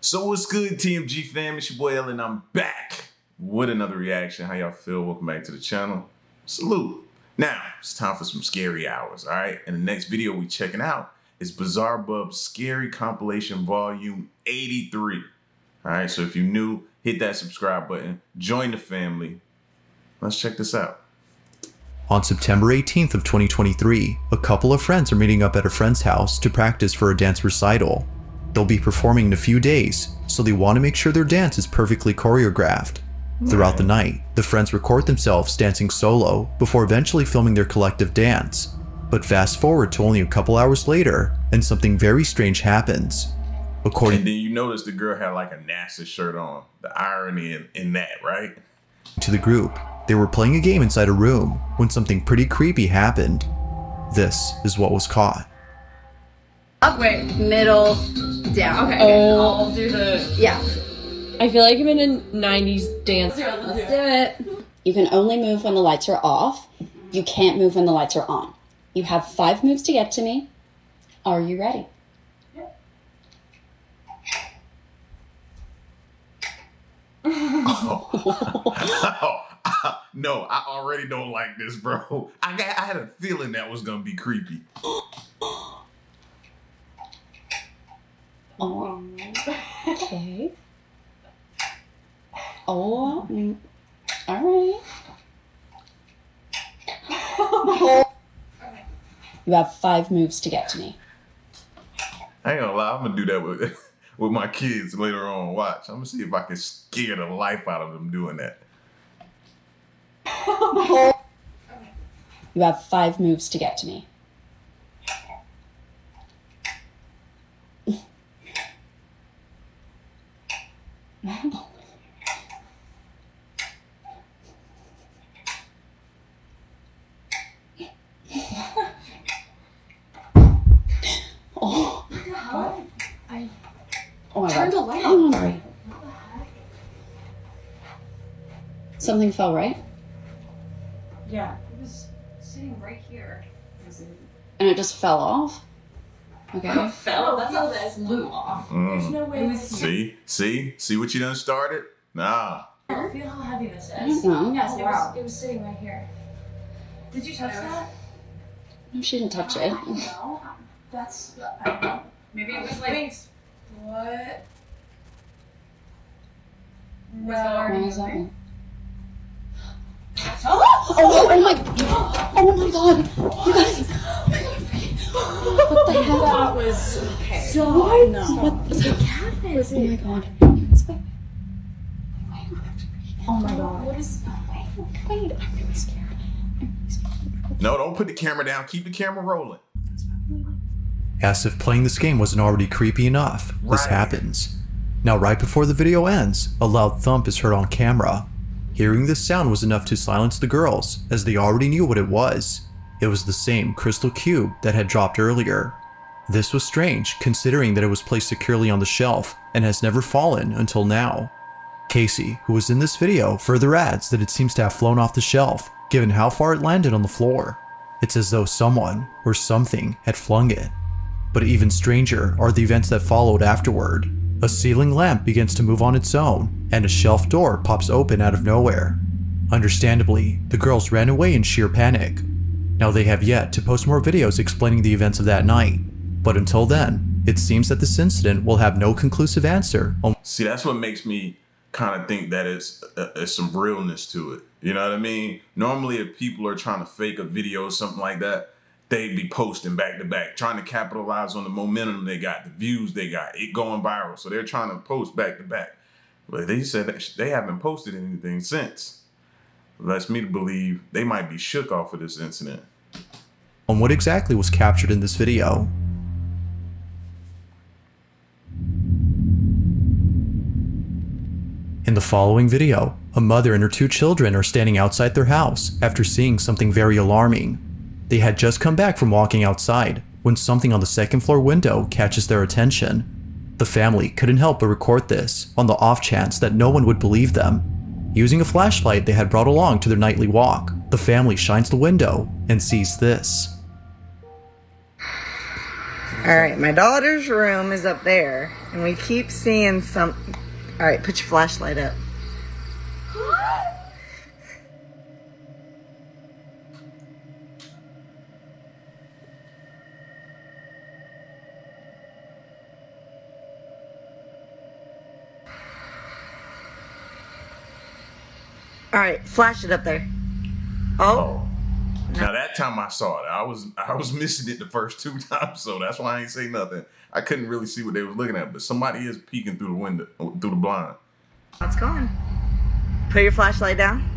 So what's good, TMG fam? It's your boy L and I'm back with another reaction. How y'all feel? Welcome back to the channel. Salute. Now, it's time for some scary hours, all right? And the next video we checking out is Bizarre Bub's Scary Compilation Volume 83. All right, so if you're new, hit that subscribe button. Join the family. Let's check this out. On September 18th of 2023, a couple of friends are meeting up at a friend's house to practice for a dance recital. They'll be performing in a few days, so they want to make sure their dance is perfectly choreographed. Throughout the night, the friends record themselves dancing solo before eventually filming their collective dance. But fast forward to only a couple hours later, and something very strange happens. And then you notice the girl had like a NASA shirt on. The irony in that, right? To the group, they were playing a game inside a room when something pretty creepy happened. This is what was caught. Up, wait, middle, down. Okay, I'll do the... Yeah. I feel like I'm in a 90s dance. Let's do it. You can only move when the lights are off. You can't move when the lights are on. You have 5 moves to get to me. Are you ready? No, I already don't like this, bro. I had a feeling that was gonna be creepy. Oh, okay. Oh, all right. You have 5 moves to get to me. I ain't gonna lie, I'm gonna do that with my kids later on. Watch, I'm gonna see if I can scare the life out of them doing that. You have 5 moves to get to me. Oh my God. The light Oh, sorry. Something fell, right? Yeah, it was sitting right here. And it just fell off? Okay. Fell? That's how that flew off. There's no way. See what you done started? Nah. Feel how heavy this I is. don't know. Yes, it was sitting right here. Did you touch that? No, she didn't touch it. No. That's... I don't know. Maybe it was like... What? What is that one? Oh my God! You guys! What the hell? That was... Okay. So, No. What the cat is? Oh my God. Oh my God. What is... Wait, I'm really scared. No, don't put the camera down. Keep the camera rolling. As if playing this game wasn't already creepy enough, this happens. Now right before the video ends, a loud thump is heard on camera. Hearing this sound was enough to silence the girls, as they already knew what it was. It was the same crystal cube that had dropped earlier. This was strange, considering that it was placed securely on the shelf and has never fallen until now. Casey, who was in this video, further adds that it seems to have flown off the shelf, given how far it landed on the floor. It's as though someone or something had flung it. But even stranger are the events that followed afterward. A ceiling lamp begins to move on its own, and a shelf door pops open out of nowhere. Understandably, the girls ran away in sheer panic. Now they have yet to post more videos explaining the events of that night, but until then, it seems that this incident will have no conclusive answer. See, that's what makes me kind of think that it's some realness to it. You know what I mean? Normally, if people are trying to fake a video or something like that, they'd be posting back to back, trying to capitalize on the momentum they got, the views they got, it going viral. So they're trying to post back to back. But they said that they haven't posted anything since. That's me to believe they might be shook off of this incident. On what exactly was captured in this video. In the following video, a mother and her 2 children are standing outside their house after seeing something very alarming. They had just come back from walking outside when something on the 2nd floor window catches their attention. The family couldn't help but record this on the off chance that no one would believe them. Using a flashlight they had brought along to their nightly walk, the family shines the window and sees this. Alright, my daughter's room is up there, and we keep seeing some... Alright, put your flashlight up. Alright, flash it up there. Oh. Now that time I saw it. I was missing it the first 2 times, so that's why I ain't say nothing. I couldn't really see what they was looking at, but somebody is peeking through the window, through the blind. It's gone. Put your flashlight down.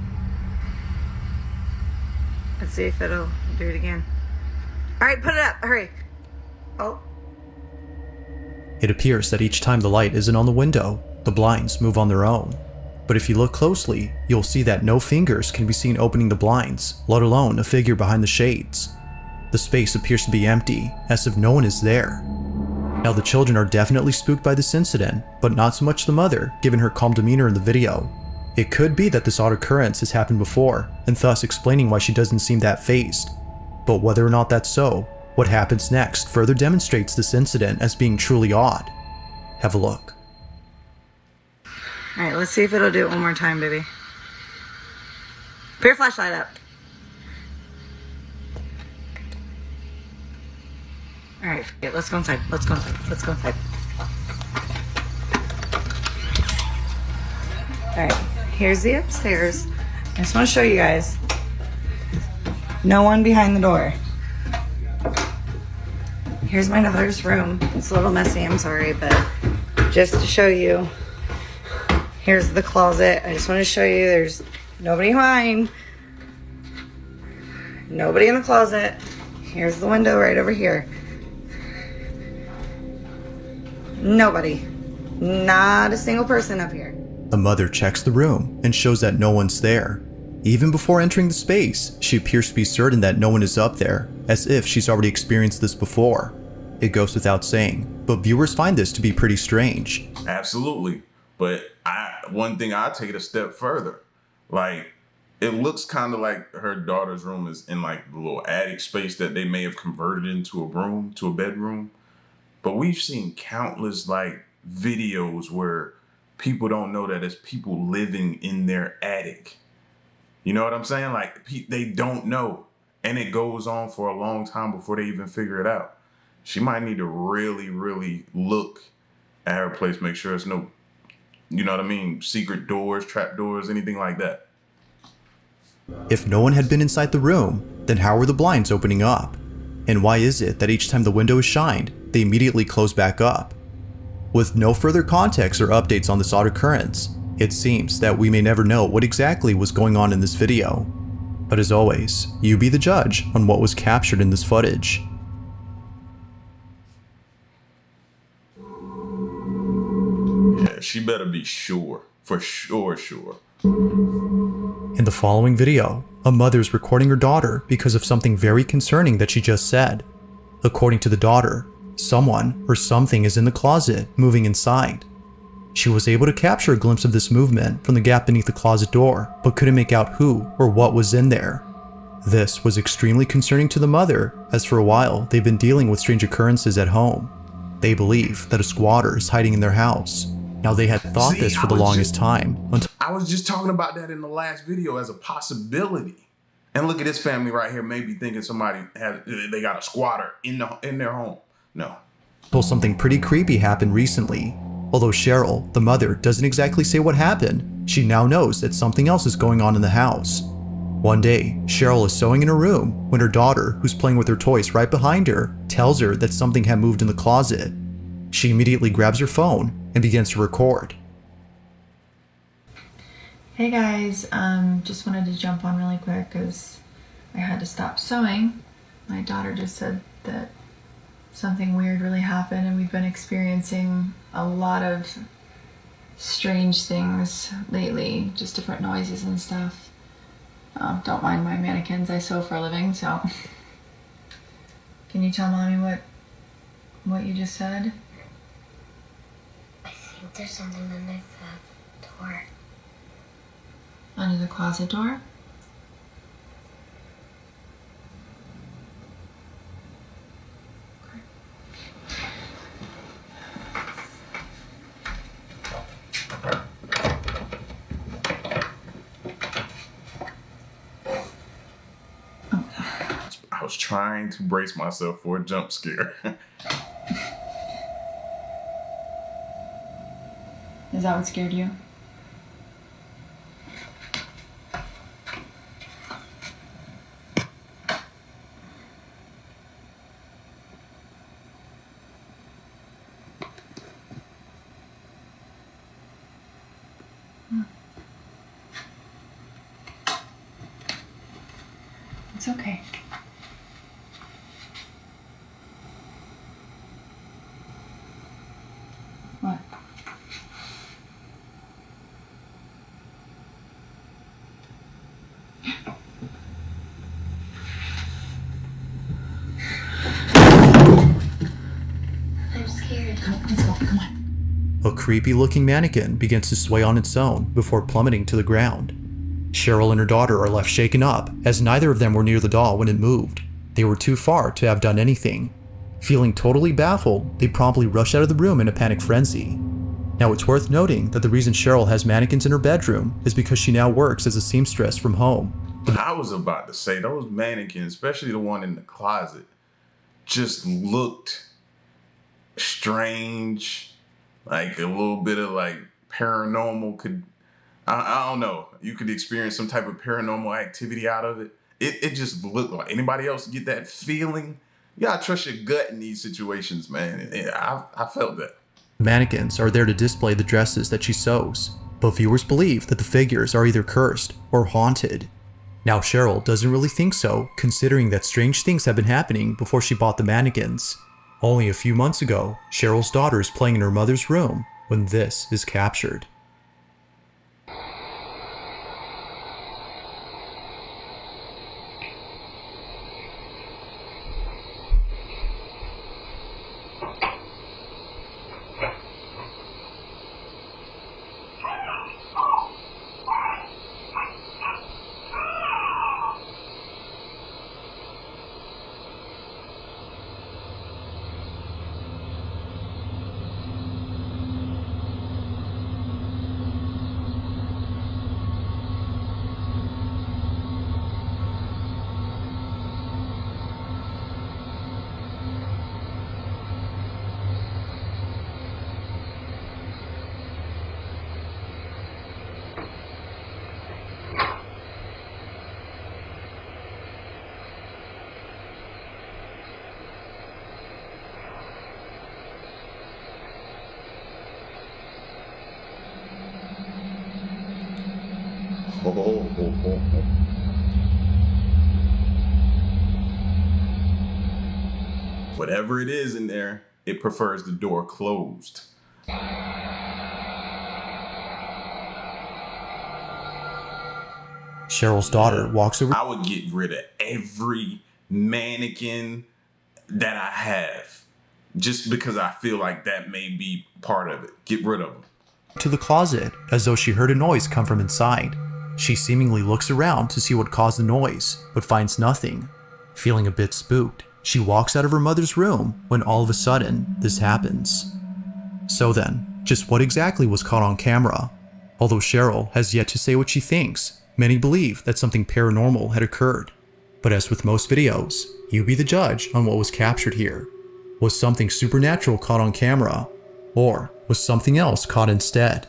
Let's see if it'll do it again. Alright, put it up. Hurry. Oh. It appears that each time the light isn't on the window, the blinds move on their own. But if you look closely, you'll see that no fingers can be seen opening the blinds, let alone a figure behind the shades. The space appears to be empty, as if no one is there. Now the children are definitely spooked by this incident, but not so much the mother, given her calm demeanor in the video. It could be that this odd occurrence has happened before, and thus explaining why she doesn't seem that fazed. But whether or not that's so, what happens next further demonstrates this incident as being truly odd. Have a look. Alright, let's see if it'll do it one more time, baby. Put your flashlight up. Alright, let's go inside. Let's go inside. Let's go inside. Alright, here's the upstairs. I just want to show you guys. No one behind the door. Here's my daughter's room. It's a little messy, I'm sorry, but just to show you. Here's the closet. I just want to show you there's nobody behind. Nobody in the closet. Here's the window right over here. Nobody. Not a single person up here. The mother checks the room and shows that no one's there. Even before entering the space, she appears to be certain that no one is up there, as if she's already experienced this before. It goes without saying, but viewers find this to be pretty strange. Absolutely. But one thing I take it a step further. Like, it looks kind of like her daughter's room is in like the little attic space that they may have converted into a room, to a bedroom. But we've seen countless like videos where people don't know that it's people living in their attic. You know what I'm saying? Like, they don't know. And it goes on for a long time before they even figure it out. She might need to really, really look at her place, make sure it's no, you know what I mean, secret doors, trap doors, anything like that. If no one had been inside the room, then how were the blinds opening up? And why is it that each time the window is shined, they immediately close back up? With no further context or updates on this odd occurrence, it seems that we may never know what exactly was going on in this video. But as always, you be the judge on what was captured in this footage. Yeah, she better be sure. For sure. In the following video, a mother is recording her daughter because of something very concerning that she just said. According to the daughter, someone or something is in the closet moving inside. She was able to capture a glimpse of this movement from the gap beneath the closet door, but couldn't make out who or what was in there. This was extremely concerning to the mother, as for a while they've been dealing with strange occurrences at home. They believe that a squatter is hiding in their house. Now they had thought this for the longest time. I was just talking about that in the last video as a possibility. And look at this family right here, maybe thinking they got a squatter in their home. No. Well, something pretty creepy happened recently. Although Cheryl, the mother, doesn't exactly say what happened, she now knows that something else is going on in the house. One day, Cheryl is sewing in her room when her daughter, who's playing with her toys right behind her, tells her that something had moved in the closet. She immediately grabs her phone and begins to record. Hey guys, just wanted to jump on really quick because I had to stop sewing. My daughter just said that something weird really happened and we've been experiencing a lot of strange things lately, just different noises and stuff. Don't mind my mannequins, I sew for a living, so. Can you tell mommy what you just said? I think there's something underneath the door. Under the closet door? trying to brace myself for a jump scare. Is that what scared you? It's okay. What? I'm scared. Let's go, come on. A creepy looking mannequin begins to sway on its own before plummeting to the ground. Cheryl and her daughter are left shaken up, as neither of them were near the doll when it moved. They were too far to have done anything. Feeling totally baffled, they promptly rush out of the room in a panic frenzy. Now it's worth noting that the reason Cheryl has mannequins in her bedroom is because she now works as a seamstress from home. I was about to say, those mannequins, especially the one in the closet, just looked strange, like a little bit of like paranormal could, I don't know, you could experience some type of paranormal activity out of it. It just looked like, anybody else get that feeling? You gotta trust your gut in these situations, man. I felt that. Mannequins are there to display the dresses that she sews, but viewers believe that the figures are either cursed or haunted. Now Cheryl doesn't really think so, considering that strange things have been happening before she bought the mannequins. Only a few months ago, Cheryl's daughter is playing in her mother's room when this is captured. Whatever it is in there, it prefers the door closed. Cheryl's daughter walks over. I would get rid of every mannequin that I have, just because I feel like that may be part of it. Get rid of them. To the closet, as though she heard a noise come from inside. She seemingly looks around to see what caused the noise, but finds nothing. Feeling a bit spooked, she walks out of her mother's room when all of a sudden, this happens. So then, just what exactly was caught on camera? Although Cheryl has yet to say what she thinks, many believe that something paranormal had occurred. But as with most videos, you be the judge on what was captured here. Was something supernatural caught on camera? Or was something else caught instead?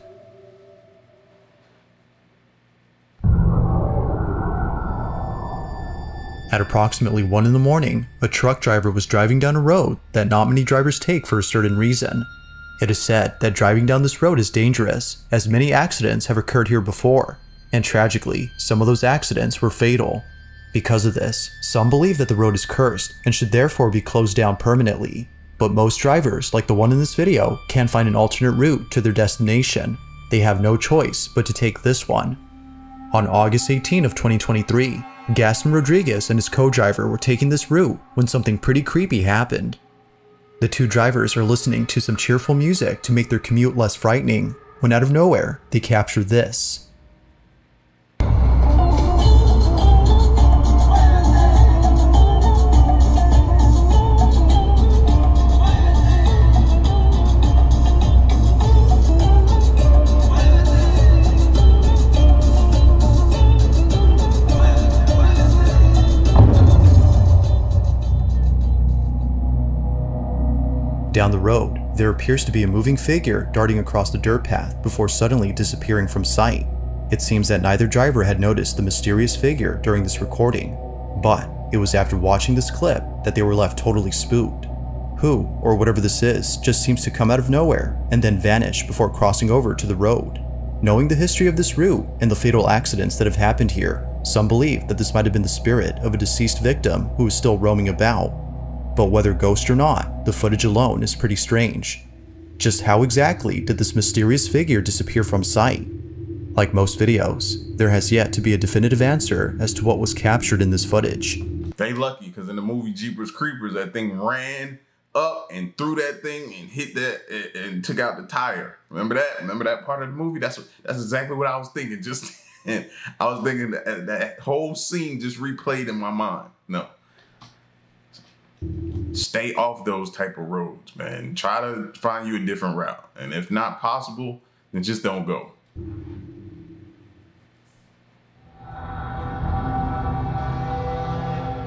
At approximately 1 in the morning, a truck driver was driving down a road that not many drivers take for a certain reason. It is said that driving down this road is dangerous, as many accidents have occurred here before, and tragically, some of those accidents were fatal. Because of this, some believe that the road is cursed and should therefore be closed down permanently, but most drivers, like the one in this video, can't find an alternate route to their destination. They have no choice but to take this one. On August 18 of 2023, Gaston Rodriguez and his co-driver were taking this route when something pretty creepy happened. The two drivers are listening to some cheerful music to make their commute less frightening, when out of nowhere, they capture this. Down the road, there appears to be a moving figure darting across the dirt path before suddenly disappearing from sight. It seems that neither driver had noticed the mysterious figure during this recording, but it was after watching this clip that they were left totally spooked. Who, or whatever this is, just seems to come out of nowhere and then vanish before crossing over to the road. Knowing the history of this route and the fatal accidents that have happened here, some believe that this might have been the spirit of a deceased victim who is still roaming about. But whether ghost or not, the footage alone is pretty strange. Just how exactly did this mysterious figure disappear from sight? Like most videos, there has yet to be a definitive answer as to what was captured in this footage. They lucky, because in the movie Jeepers Creepers, that thing ran up and threw that thing and hit that and took out the tire. Remember that? Remember that part of the movie? That's exactly what I was thinking. Just I was thinking that whole scene just replayed in my mind. No. Stay off those type of roads, man. Try to find you a different route. And if not possible, then just don't go.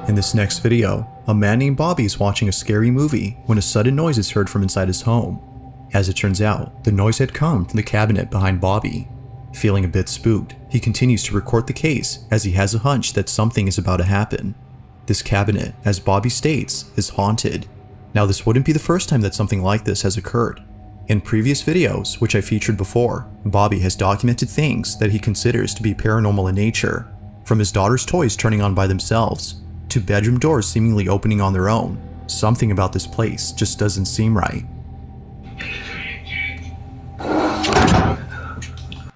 In this next video, a man named Bobby is watching a scary movie when a sudden noise is heard from inside his home. As it turns out, the noise had come from the cabinet behind Bobby. Feeling a bit spooked, he continues to record the case as he has a hunch that something is about to happen. This cabinet, as Bobby states, is haunted. Now this wouldn't be the first time that something like this has occurred. In previous videos, which I featured before, Bobby has documented things that he considers to be paranormal in nature, from his daughter's toys turning on by themselves, to bedroom doors seemingly opening on their own. Something about this place just doesn't seem right.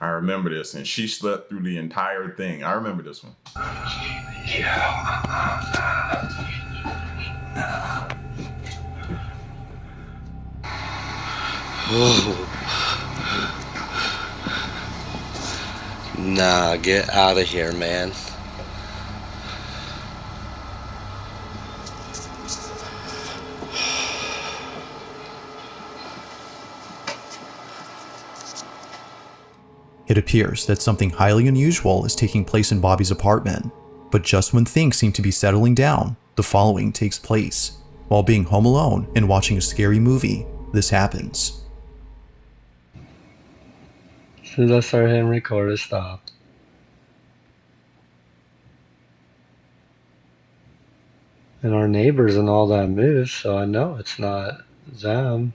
I remember this, and she slept through the entire thing. I remember this one. Nah, get out of here, man. It appears that something highly unusual is taking place in Bobby's apartment, but just when things seem to be settling down, the following takes place. While being home alone and watching a scary movie, this happens. As soon as I started hitting record, it stopped. And our neighbors and all that moved, so I know it's not them.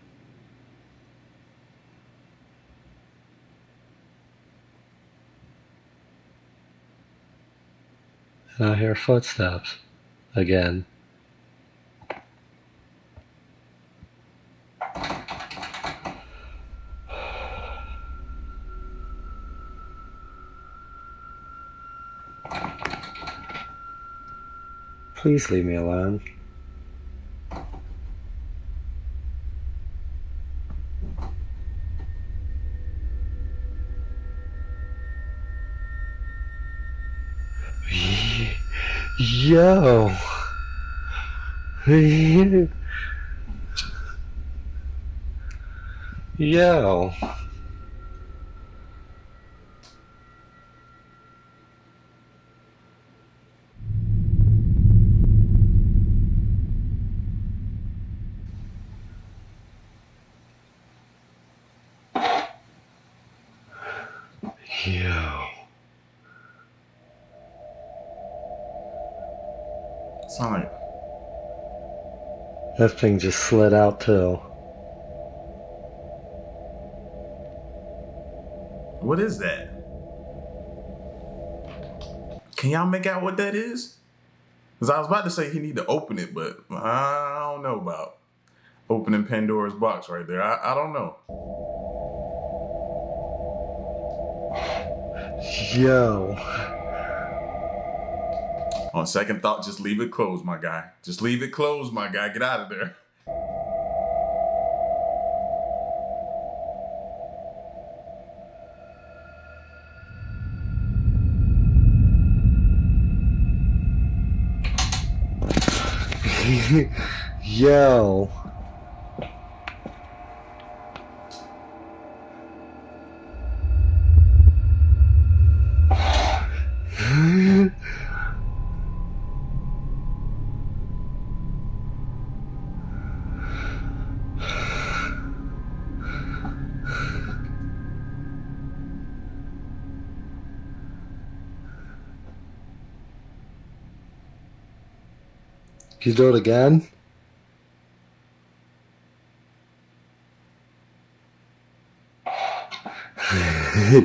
And I hear footsteps again. Please leave me alone. Yo. Yo. Yo. Sound like That thing just slid out too. what is that? Can y'all make out what that is? Because I was about to say he need to open it, but I don't know about opening Pandora's box right there. I don't know. Yo. On second thought, just leave it closed, my guy. Just leave it closed, my guy. Get out of there. Yo. You do it again?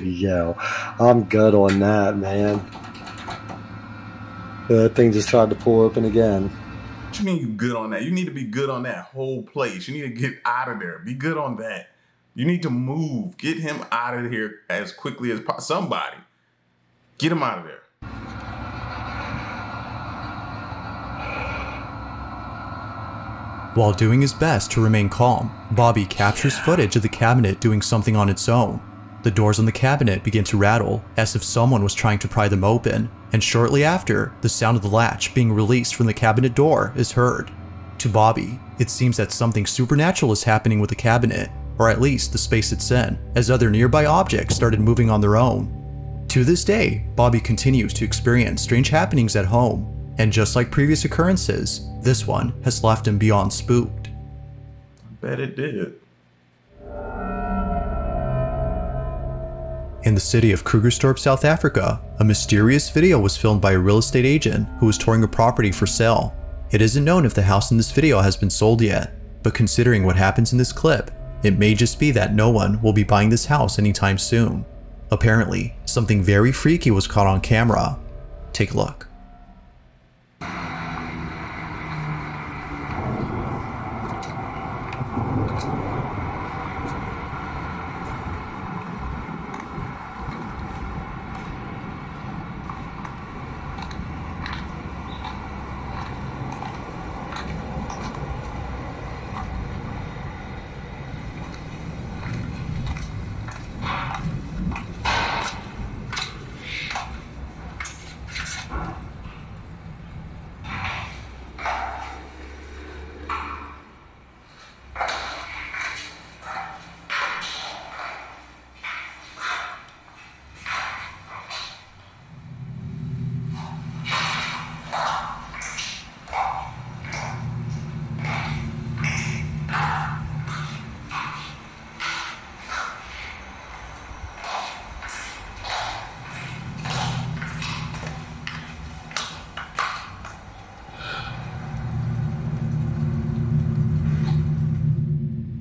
Yo, I'm good on that, man. That thing just tried to pull open again. What you mean you good on that? You need to be good on that whole place. You need to get out of there. Be good on that. You need to move. Get him out of here as quickly as possible. Somebody. Get him out of there. While doing his best to remain calm, Bobby captures footage of the cabinet doing something on its own. The doors on the cabinet begin to rattle as if someone was trying to pry them open, and shortly after, the sound of the latch being released from the cabinet door is heard. To Bobby, it seems that something supernatural is happening with the cabinet, or at least the space it's in, as other nearby objects started moving on their own. To this day, Bobby continues to experience strange happenings at home, and just like previous occurrences, this one has left him beyond spooked. I bet it did. In the city of Krugerstorp, South Africa, a mysterious video was filmed by a real estate agent who was touring a property for sale. It isn't known if the house in this video has been sold yet, but considering what happens in this clip, it may just be that no one will be buying this house anytime soon. Apparently, something very freaky was caught on camera. Take a look.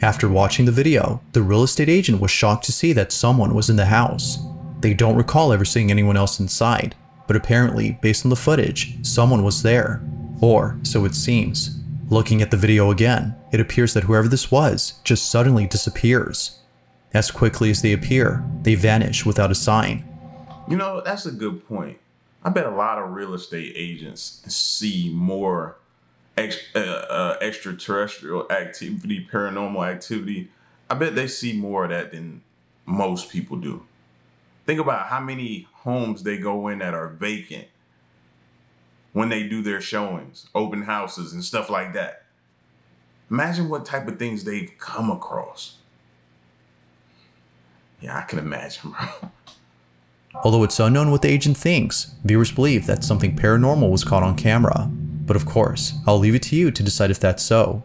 After watching the video, the real estate agent was shocked to see that someone was in the house. They don't recall ever seeing anyone else inside, but apparently, based on the footage, someone was there. Or, so it seems. Looking at the video again, it appears that whoever this was just suddenly disappears. As quickly as they appear, they vanish without a sign. You know, that's a good point. I bet a lot of real estate agents see more extraterrestrial activity, paranormal activity. I bet they see more of that than most people do. Think about how many homes they go in that are vacant when they do their showings, open houses and stuff like that. Imagine what type of things they've come across. Yeah, I can imagine, bro. Although it's unknown what the agent thinks, viewers believe that something paranormal was caught on camera. But of course, I'll leave it to you to decide if that's so.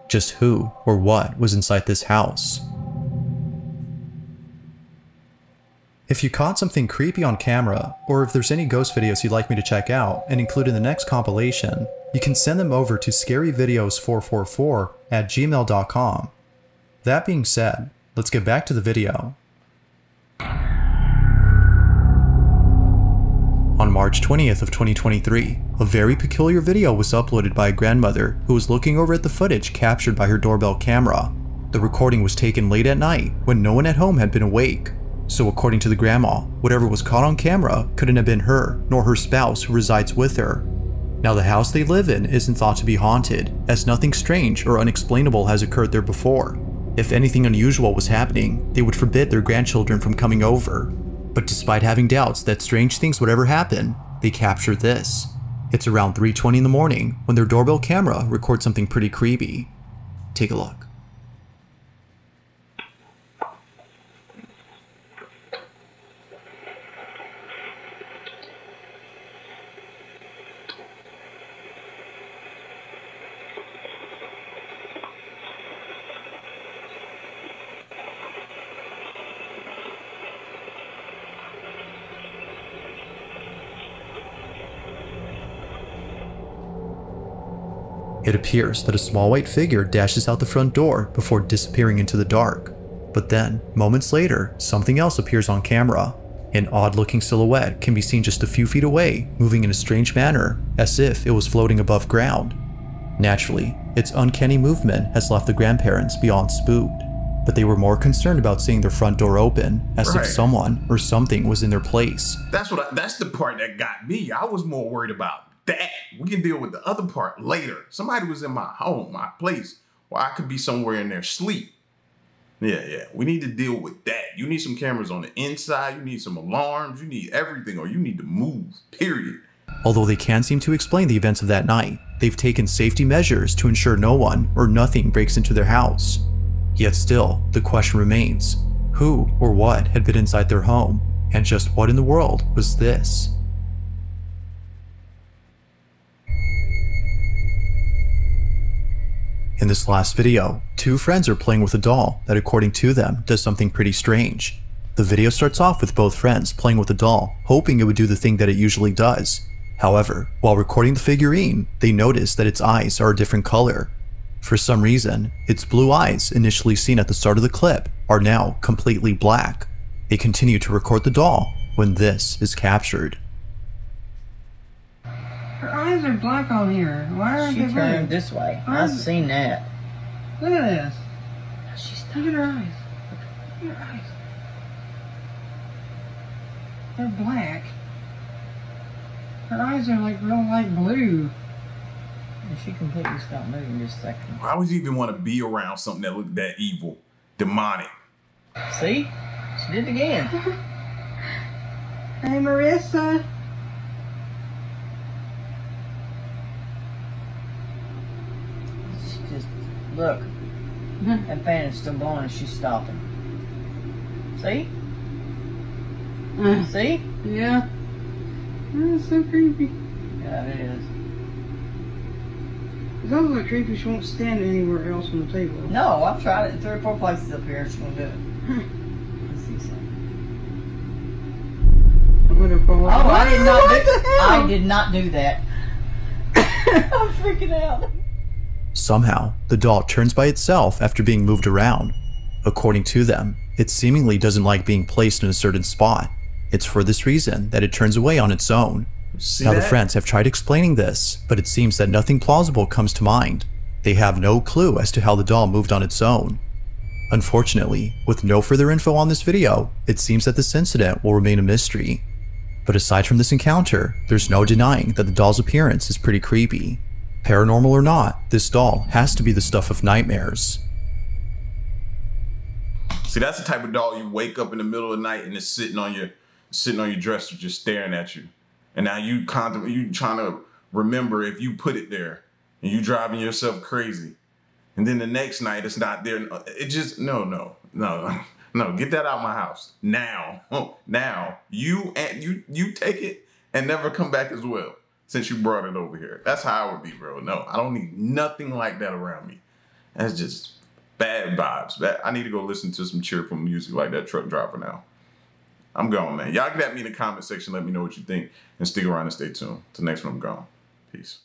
Just who or what was inside this house. If you caught something creepy on camera, or if there's any ghost videos you'd like me to check out and include in the next compilation, you can send them over to scaryvideos444@gmail.com. That being said, let's get back to the video. On March 20th of 2023, a very peculiar video was uploaded by a grandmother who was looking over at the footage captured by her doorbell camera. The recording was taken late at night when no one at home had been awake. So according to the grandma, whatever was caught on camera couldn't have been her nor her spouse who resides with her. Now the house they live in isn't thought to be haunted, as nothing strange or unexplainable has occurred there before. If anything unusual was happening, they would forbid their grandchildren from coming over. But despite having doubts that strange things would ever happen, they captured this. It's around 3:20 in the morning when their doorbell camera records something pretty creepy. Take a look. It appears that a small white figure dashes out the front door before disappearing into the dark. But then, moments later, something else appears on camera. An odd-looking silhouette can be seen just a few feet away, moving in a strange manner, as if it was floating above ground. Naturally, its uncanny movement has left the grandparents beyond spooked, but they were more concerned about seeing their front door open, as if someone or something was in their place. That's the part that got me. I was more worried about that. We can deal with the other part later. Somebody was in my home, my place, or I could be somewhere in their sleep. Yeah. We need to deal with that. You need some cameras on the inside. You need some alarms. You need everything, or you need to move, period. Although they can seem to explain the events of that night, they've taken safety measures to ensure no one or nothing breaks into their house. Yet still, the question remains, who or what had been inside their home, and just what in the world was this? In this last video, two friends are playing with a doll that, according to them, does something pretty strange. The video starts off with both friends playing with the doll, hoping it would do the thing that it usually does. However, while recording the figurine, they notice that its eyes are a different color. For some reason, its blue eyes, initially seen at the start of the clip, are now completely black. They continue to record the doll when this is captured. Her eyes are black on here. Why aren't they She turned this way. I've seen that. Look at this. Look at her eyes. Look at her eyes. They're black. Her eyes are like real light blue. And she completely stopped moving just a second. Why would you even want to be around something that looked that evil, demonic? See? She did it again. Hey, Marissa. She just, look. That fan is still blowing and she's stopping. See? See? Yeah. That's so creepy. Yeah, it is. It's also creepy she won't stand anywhere else on the table. No, I've tried it in 3 or 4 places up here and she won't do it. Let's see something. Oh, I did not do that. I'm freaking out. Somehow, the doll turns by itself after being moved around. According to them, it seemingly doesn't like being placed in a certain spot. It's for this reason that it turns away on its own. The friends have tried explaining this, but it seems that nothing plausible comes to mind. They have no clue as to how the doll moved on its own. Unfortunately, with no further info on this video, it seems that this incident will remain a mystery. But aside from this encounter, there's no denying that the doll's appearance is pretty creepy. Paranormal or not, this doll has to be the stuff of nightmares. See, that's the type of doll you wake up in the middle of the night and it's sitting on your dresser just staring at you. And now you trying to remember if you put it there and you driving yourself crazy. And then the next night it's not there. It just, no, get that out of my house. Now. You take it and never come back as well since you brought it over here. That's how I would be, bro. No, I don't need nothing like that around me. That's just bad vibes. I need to go listen to some cheerful music like that truck driver now. I'm gone, man. Y'all get at me in the comment section. Let me know what you think. And stick around and stay tuned. Till next one, I'm gone. Peace.